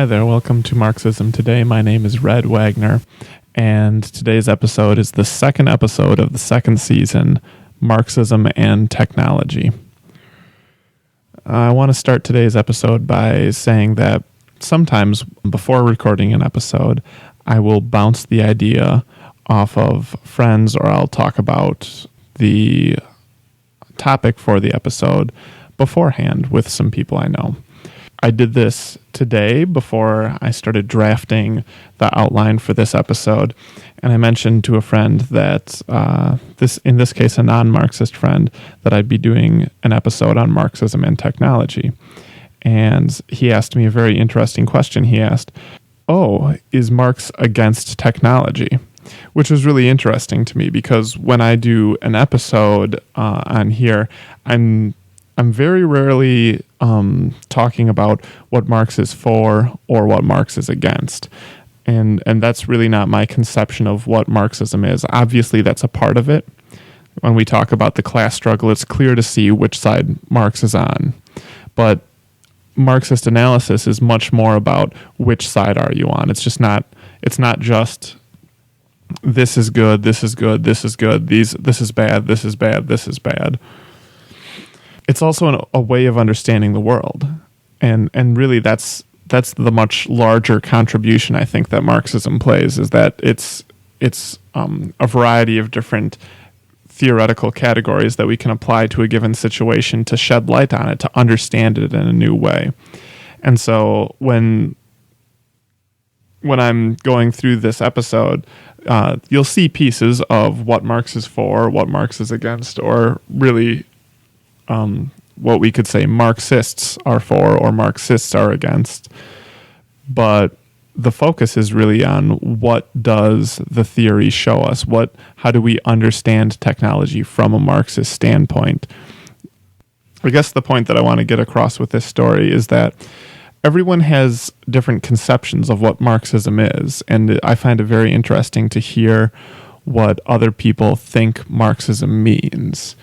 Hi there, welcome to Marxism Today. My name is Red Wagner, and today's episode is the second episode of the second season, Marxism and Technology. I want to start today's episode by saying that sometimes before recording an episode, I will bounce the idea off of friends or I'll talk about the topic for the episode beforehand with some people I know. I did this today before I started drafting the outline for this episode, and I mentioned to a friend that in this case a non-Marxist friend, that I'd be doing an episode on Marxism and technology. And he asked me a very interesting question. He asked, "Oh, is Marx against technology?" Which was really interesting to me because when I do an episode on here, I'm very rarely talking about what Marx is for or what Marx is against. And that's really not my conception of what Marxism is. Obviously, that's a part of it. When we talk about the class struggle, it's clear to see which side Marx is on. But Marxist analysis is much more about which side are you on. It's not just this is good, this is good, this is good, this is bad, this is bad, this is bad. It's also a way of understanding the world. And really that's the much larger contribution I think that Marxism plays, is that it's a variety of different theoretical categories that we can apply to a given situation to shed light on it, to understand it in a new way. And so when I'm going through this episode, you'll see pieces of what Marx is for, what Marx is against, or really what we could say Marxists are for or Marxists are against. But the focus is really on what does the theory show us? How do we understand technology from a Marxist standpoint? I guess the point that I want to get across with this story is that everyone has different conceptions of what Marxism is, and I find it very interesting to hear what other people think Marxism means.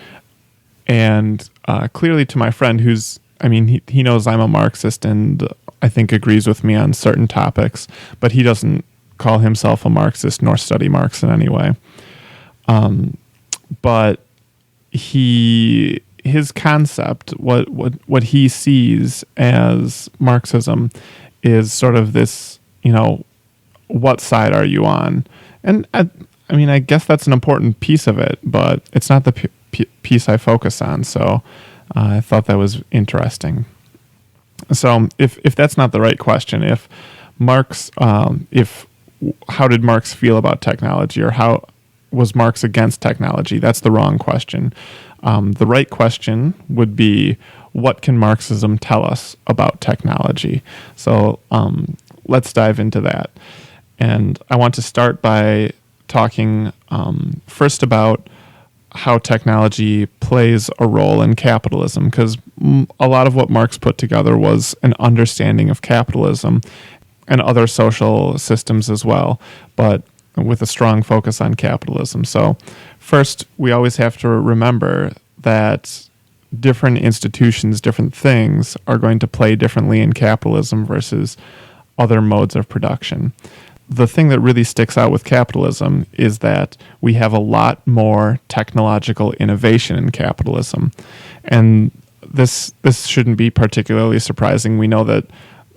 And clearly to my friend he knows I'm a Marxist and I think agrees with me on certain topics, but he doesn't call himself a Marxist nor study Marx in any way. But his concept, what he sees as Marxism is sort of this, what side are you on? And I guess that's an important piece of it, but it's not the piece I focus on. So I thought that was interesting. So if that's not the right question, how did Marx feel about technology, or how was Marx against technology? That's the wrong question. The right question would be, what can Marxism tell us about technology? So let's dive into that. And I want to start by talking first about how technology plays a role in capitalism, because a lot of what Marx put together was an understanding of capitalism and other social systems as well, but with a strong focus on capitalism. So first, we always have to remember that different institutions, different things are going to play differently in capitalism versus other modes of production. The thing that really sticks out with capitalism is that we have a lot more technological innovation in capitalism. And this shouldn't be particularly surprising. We know that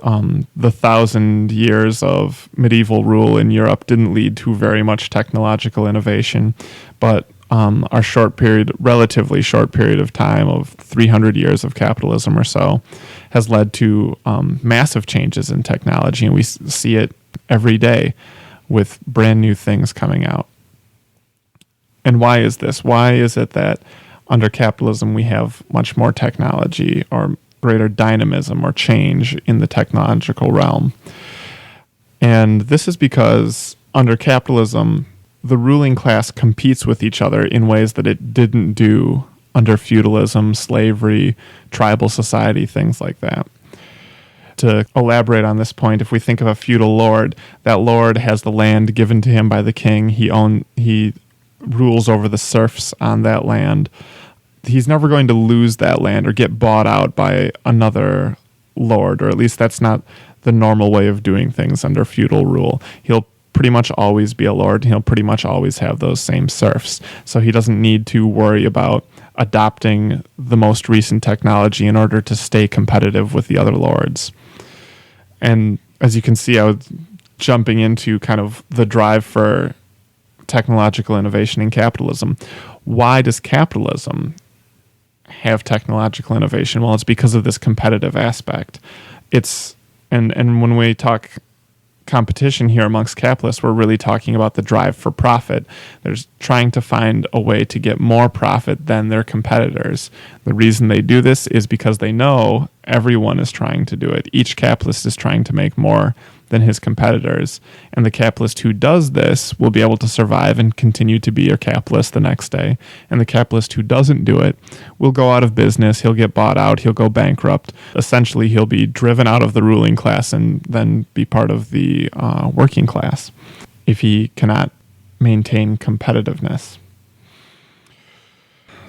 the 1,000 years of medieval rule in Europe didn't lead to very much technological innovation, but our relatively short period of time of 300 years of capitalism or so has led to massive changes in technology, and we see it every day with brand new things coming out. And why is this? Why is it that under capitalism we have much more technology or greater dynamism or change in the technological realm? And this is because under capitalism, the ruling class competes with each other in ways that it didn't do under feudalism, slavery, tribal society, things like that. To elaborate on this point, if we think of a feudal lord, that lord has the land given to him by the king. He rules over the serfs on that land. He's never going to lose that land or get bought out by another lord, or at least that's not the normal way of doing things under feudal rule. He'll pretty much always be a lord. He'll pretty much always have those same serfs. So he doesn't need to worry about adopting the most recent technology in order to stay competitive with the other lords. And as you can see, I was jumping into kind of the drive for technological innovation in capitalism. Why does capitalism have technological innovation? Well, it's because of this competitive aspect. And when we talk competition here amongst capitalists, we're really talking about the drive for profit. They're trying to find a way to get more profit than their competitors. The reason they do this is because they know everyone is trying to do it. Each capitalist is trying to make more than his competitors. And the capitalist who does this will be able to survive and continue to be a capitalist the next day. And the capitalist who doesn't do it will go out of business. He'll get bought out. He'll go bankrupt. Essentially, he'll be driven out of the ruling class and then be part of the working class if he cannot maintain competitiveness.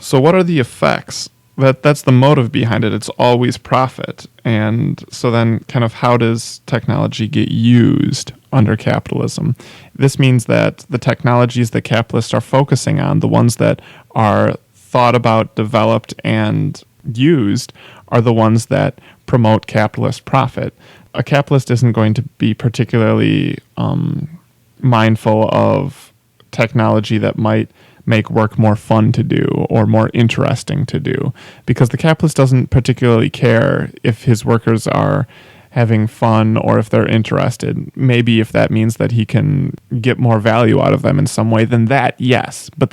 So what are the effects? That's the motive behind it. It's always profit. And so then kind of how does technology get used under capitalism? This means that the technologies that capitalists are focusing on, the ones that are thought about, developed, and used, are the ones that promote capitalist profit. A capitalist isn't going to be particularly mindful of technology that might make work more fun to do or more interesting to do, because the capitalist doesn't particularly care if his workers are having fun or if they're interested. Maybe if that means that he can get more value out of them in some way, then that, yes. But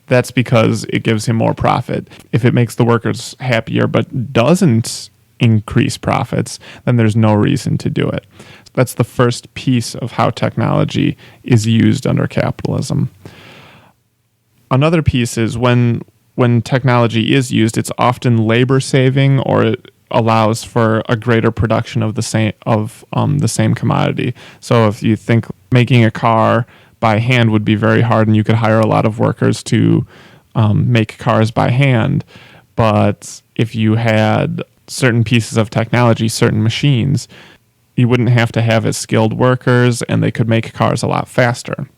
that's because it gives him more profit. If it makes the workers happier but doesn't increase profits, then there's no reason to do it. That's the first piece of how technology is used under capitalism. Another piece is when technology is used, it's often labor saving, or it allows for a greater production of the same commodity. So if you think making a car by hand would be very hard, and you could hire a lot of workers to make cars by hand, but if you had certain pieces of technology, certain machines, you wouldn't have to have as skilled workers, and they could make cars a lot faster.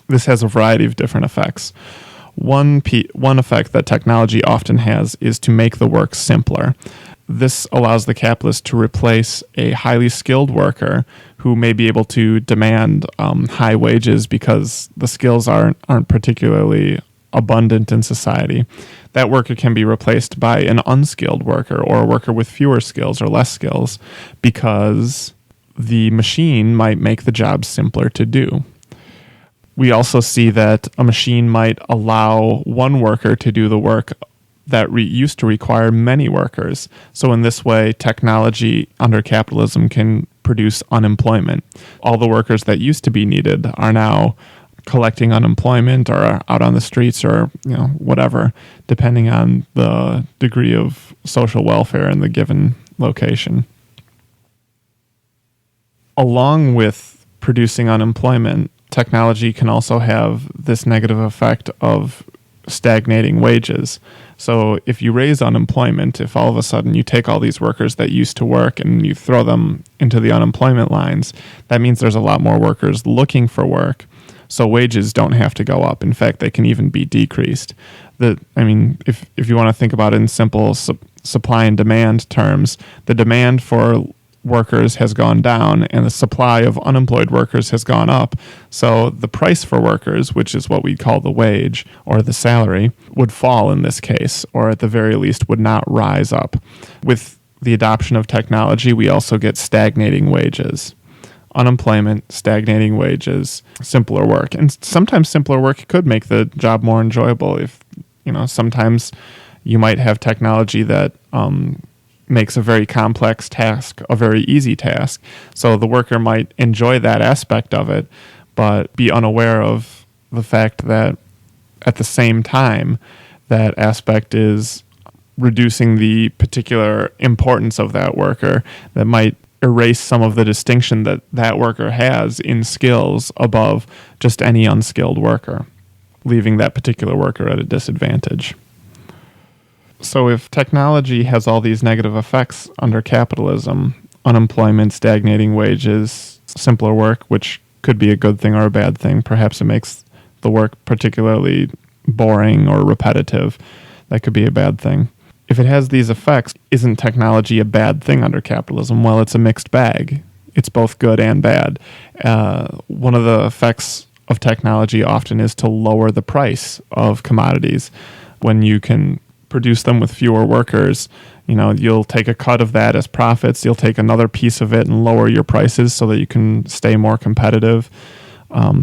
This has a variety of different effects. One effect that technology often has is to make the work simpler. This allows the capitalist to replace a highly skilled worker who may be able to demand high wages because the skills aren't particularly abundant in society. That worker can be replaced by an unskilled worker or a worker with fewer skills or less skills because the machine might make the job simpler to do. We also see that a machine might allow one worker to do the work that used to require many workers. So in this way, technology under capitalism can produce unemployment. All the workers that used to be needed are now collecting unemployment or are out on the streets or whatever, depending on the degree of social welfare in the given location. Along with producing unemployment, technology can also have this negative effect of stagnating wages. So if you raise unemployment, if all of a sudden you take all these workers that used to work and you throw them into the unemployment lines, that means there's a lot more workers looking for work. So wages don't have to go up. In fact, they can even be decreased. If you want to think about it in simple supply and demand terms, the demand for workers has gone down and the supply of unemployed workers has gone up. So the price for workers, which is what we call the wage or the salary, would fall in this case, or at the very least would not rise up. With the adoption of technology, we also get stagnating wages. Unemployment, stagnating wages, simpler work. And sometimes simpler work could make the job more enjoyable. If sometimes you might have technology that makes a very complex task a very easy task. So the worker might enjoy that aspect of it, but be unaware of the fact that at the same time, that aspect is reducing the particular importance of that worker that might erase some of the distinction that that worker has in skills above just any unskilled worker, leaving that particular worker at a disadvantage. So if technology has all these negative effects under capitalism, unemployment, stagnating wages, simpler work, which could be a good thing or a bad thing. Perhaps it makes the work particularly boring or repetitive. That could be a bad thing. If it has these effects, isn't technology a bad thing under capitalism? Well, it's a mixed bag. It's both good and bad. One of the effects of technology often is to lower the price of commodities. When you can produce them with fewer workers, you'll take a cut of that as profits. You'll take another piece of it and lower your prices so that you can stay more competitive.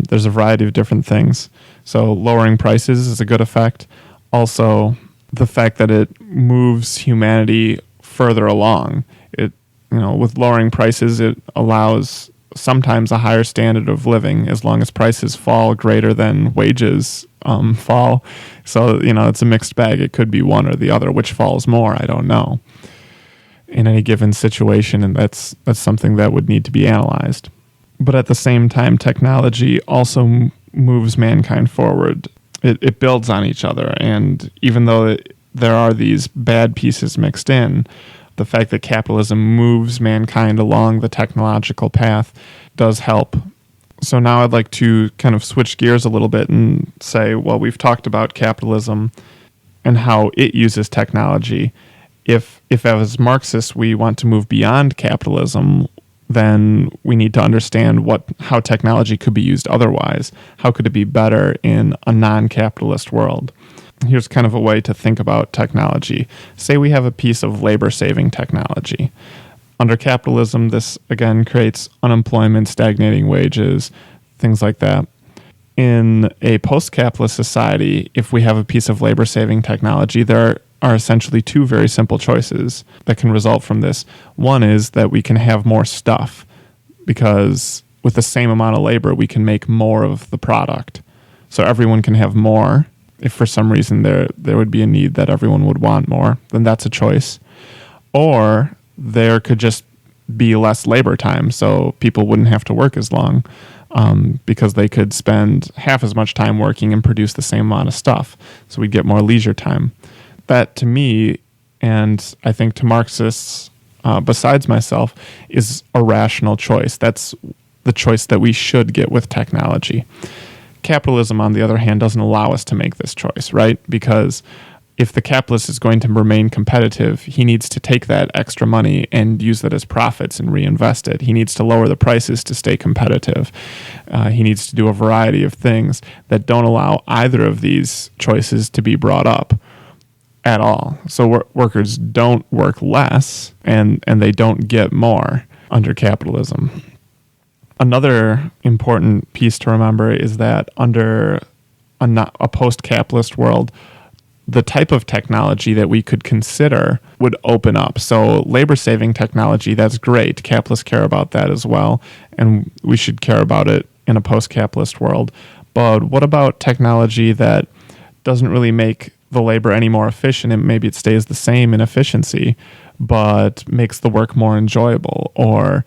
There's a variety of different things. So lowering prices is a good effect. Also, the fact that it moves humanity further along. With lowering prices, it allows sometimes a higher standard of living as long as prices fall greater than wages fall. So, it's a mixed bag. It could be one or the other. Which falls more, I don't know, in any given situation, and that's something that would need to be analyzed. But at the same time, technology also moves mankind forward. It builds on each other, and even though there are these bad pieces mixed in, the fact that capitalism moves mankind along the technological path does help. So now I'd like to kind of switch gears a little bit and say, well, we've talked about capitalism and how it uses technology. If as Marxists we want to move beyond capitalism, then we need to understand how technology could be used otherwise. How could it be better in a non-capitalist world? Here's kind of a way to think about technology. Say we have a piece of labor-saving technology. Under capitalism, this, again, creates unemployment, stagnating wages, things like that. In a post-capitalist society, if we have a piece of labor-saving technology, there are essentially two very simple choices that can result from this. One is that we can have more stuff because with the same amount of labor, we can make more of the product. So everyone can have more. If for some reason there would be a need that everyone would want more, then that's a choice. Or there could just be less labor time, so people wouldn't have to work as long because they could spend half as much time working and produce the same amount of stuff. So we'd get more leisure time. That, to me, and I think to Marxists besides myself, is a rational choice. That's the choice that we should get with technology. Capitalism, on the other hand, doesn't allow us to make this choice, right? Because if the capitalist is going to remain competitive, he needs to take that extra money and use that as profits and reinvest it. He needs to lower the prices to stay competitive. He needs to do a variety of things that don't allow either of these choices to be brought up at all. So workers don't work less and they don't get more under capitalism. Another important piece to remember is that under a post-capitalist world, the type of technology that we could consider would open up. So labor-saving technology, that's great. Capitalists care about that as well, and we should care about it in a post-capitalist world. But what about technology that doesn't really make the labor any more efficient, and maybe it stays the same in efficiency, but makes the work more enjoyable, or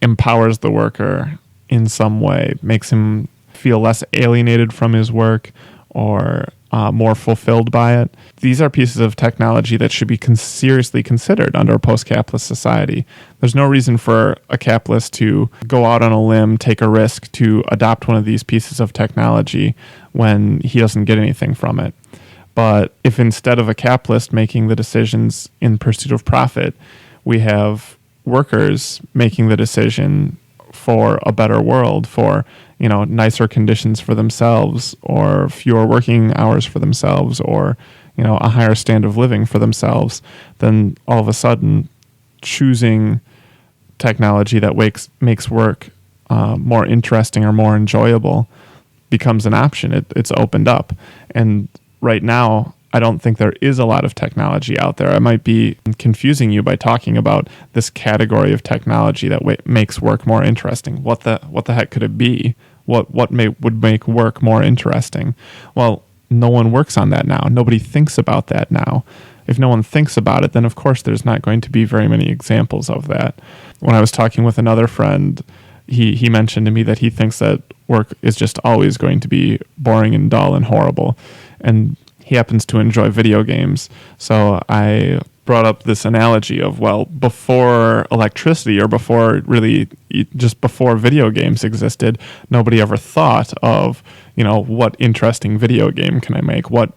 empowers the worker in some way, makes him feel less alienated from his work, or more fulfilled by it. These are pieces of technology that should be seriously considered under a post-capitalist society. There's no reason for a capitalist to go out on a limb, take a risk to adopt one of these pieces of technology when he doesn't get anything from it. But if instead of a capitalist making the decisions in pursuit of profit, we have workers making the decision for a better world, for nicer conditions for themselves, or fewer working hours for themselves, or a higher standard of living for themselves, then all of a sudden choosing technology that makes work more interesting or more enjoyable becomes an option. It's opened up. And right now, I don't think there is a lot of technology out there. I might be confusing you by talking about this category of technology that makes work more interesting. What the heck could it be? What would make work more interesting? Well, no one works on that now. Nobody thinks about that now. If no one thinks about it, then of course there's not going to be very many examples of that. When I was talking with another friend, he mentioned to me that he thinks that work is just always going to be boring and dull and horrible. And he happens to enjoy video games. So I brought up this analogy of, well, before electricity or just before video games existed, nobody ever thought of, what interesting video game can I make? What,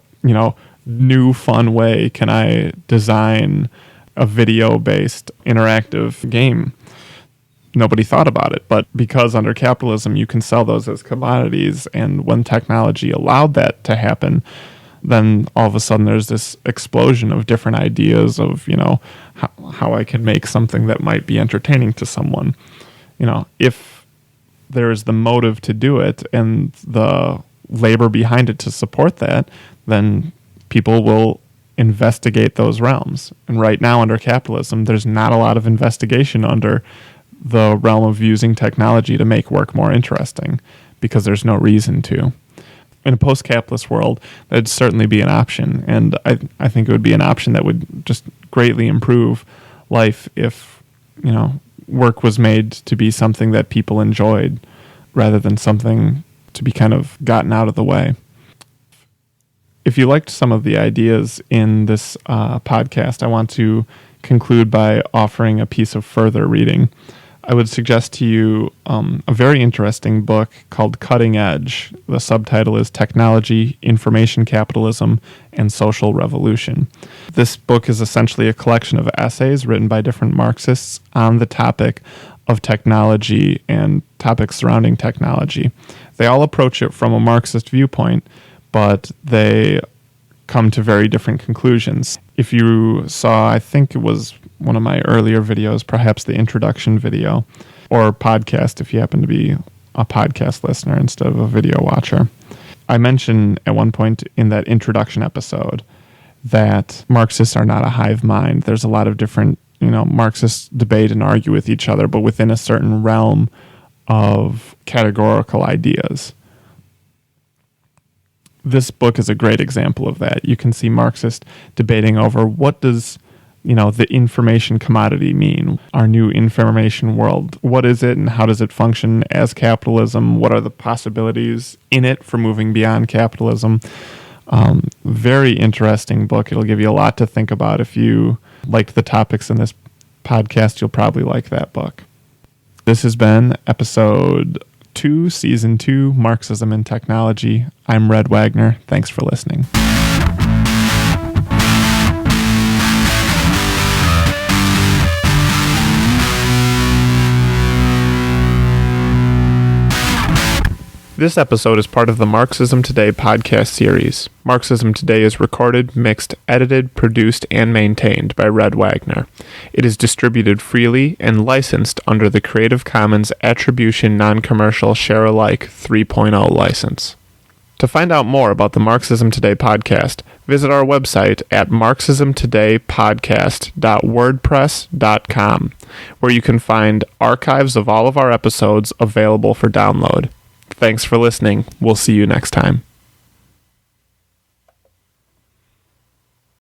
new fun way can I design a video-based interactive game? Nobody thought about it. But because under capitalism you can sell those as commodities, and when technology allowed that to happen, then all of a sudden there's this explosion of different ideas of, how I can make something that might be entertaining to someone. If there's the motive to do it and the labor behind it to support that, then people will investigate those realms. And right now under capitalism, there's not a lot of investigation under the realm of using technology to make work more interesting because there's no reason to. In a post-capitalist world, that'd certainly be an option. And I think it would be an option that would just greatly improve life if, work was made to be something that people enjoyed rather than something to be kind of gotten out of the way. If you liked some of the ideas in this podcast, I want to conclude by offering a piece of further reading. I would suggest to you a very interesting book called Cutting Edge. The subtitle is Technology, Information Capitalism, and Social Revolution. This book is essentially a collection of essays written by different Marxists on the topic of technology and topics surrounding technology. They all approach it from a Marxist viewpoint, but they come to very different conclusions. If you saw, I think it was one of my earlier videos, perhaps the introduction video, or podcast if you happen to be a podcast listener instead of a video watcher. I mentioned at one point in that introduction episode that Marxists are not a hive mind. There's a lot of different, Marxists debate and argue with each other, but within a certain realm of categorical ideas. This book is a great example of that. You can see Marxists debating over what does, the information commodity mean? Our new information world. What is it and how does it function as capitalism? What are the possibilities in it for moving beyond capitalism? Very interesting book. It'll give you a lot to think about. If you liked the topics in this podcast, you'll probably like that book. This has been episode 2, Season 2, Marxism and Technology. I'm Red Wagner. Thanks for listening. This episode is part of the Marxism Today podcast series. Marxism Today is recorded, mixed, edited, produced, and maintained by Red Wagner. It is distributed freely and licensed under the Creative Commons Attribution Non-Commercial Share-alike 3.0 license. To find out more about the Marxism Today podcast, visit our website at marxismtodaypodcast.wordpress.com, where you can find archives of all of our episodes available for download. Thanks for listening. We'll see you next time.